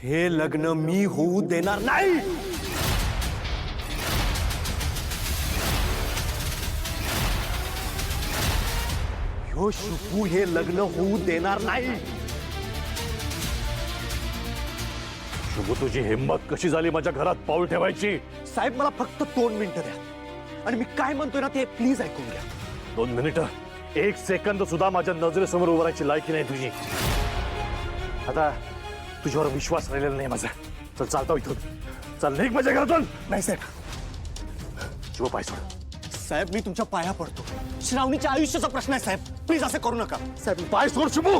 हे लग्न मी होऊ देणार नाही. ह्यो शुभू हे लग्न होऊ देणार नाही. शुभू, तुझी हिंमत कशी झाली माझ्या घरात पाऊल ठेवायची? साहेब, मला फक्त 2 मिनिटं द्या आणि मी काय म्हणतोय ना ते प्लीज ऐकून घ्या. 2 मिनिटं? 1 सेकंद सुद्धा माझ्या नजरेसमोर उभं राहायची लायकी नाही तुझी. आता तुझ्यावर विश्वास राहिलेला नाही माझा. चल, चालतो इथून. चल, निघ माझ्या घरातून. नाही साहेब. शुभ, पाय सोड. साहेब, मी तुमच्या पाया पडतो. श्रावणीच्या आयुष्याचा प्रश्न आहे साहेब. प्लीज असं करू नका साहेब. पाय सोड शुभू.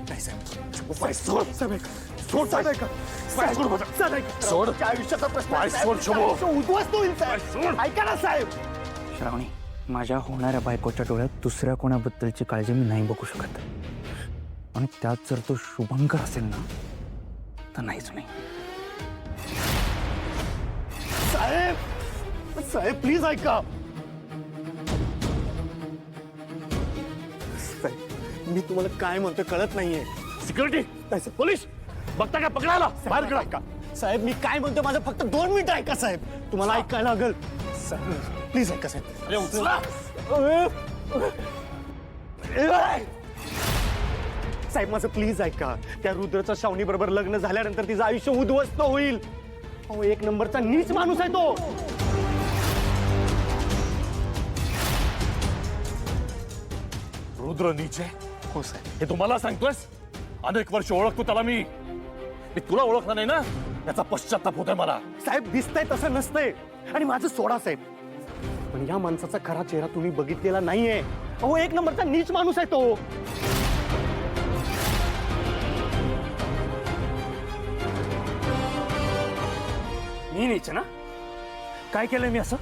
नाही साहेब. शुभू, पाय सोड. साहेब ऐका. सोड साहेब ऐका. पाय सोड माझा. साहेब ऐका. सोड. श्रावणीच्या आयुष्याचा प्रश्न आहे, पाय साहेब. सोड, शुभो. आयुष्य उद्ध्वस्त होईल पाय साहेब. सोड. ऐका ना साहेब. श्रावणी, माझ्या होणाऱ्या बायकोच्या डोळ्यात दुसऱ्या कोणाबद्दलची काळजी मी नाही बघू शकत. आणि त्यात जर तो शुभंकर असेल ना तर नाहीच नाही. साहेब, साहेब प्लीज ऐका. साहेब, मी तुम्हाला काय म्हणतो कळत नाहीये. सिक्युरिटी, पोलीस, बघता का पकडायला? बाहेर साहेब, काढा. ऐका. साहेब, मी काय म्हणतो माझं फक्त 2 मिनिटं ऐका साहेब. तुम्हाला ऐकायला लागल. साहेब प्लीज ऐका साहेब. अरे उचला. साहेब, माझं प्लीज ऐका. त्या रुद्रचं श्रावणी बरोबर लग्न झाल्यानंतर तिचं आयुष्य उद्ध्वस्त होईल. अहो, 1 नंबरचा नीच माणूस आहे तो. रुद्र नीचे? हो साहेब. हे तुम्हाला सांगतोयस? अनेक वर्ष ओळखतो त्याला मी. तुला ओळखलं नाही ना, याचा पश्चाताप होतोय मला. साहेब, दिसतंय तसं नसतंय. आणि माझं सोडा साहेब, पण या माणसाचा खरा चेहरा तुम्ही बघितलेला नाहीये. अहो, 1 नंबरचा नीच माणूस आहे तो. मी नीच ना? काय केलंय मी असं?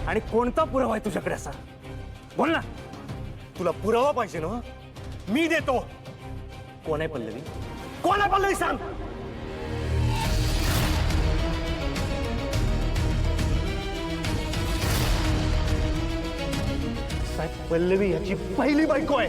आणि कोणता पुरावा आहे तुझ्याकडे असा? बोल ना. तुला पुरावा पाहिजे ना? मी देतो. कोण आहे पल्लवी? कोण आहे पल्लवी सांग. साहेब, पल्लवी याची पहिली बायको आहे.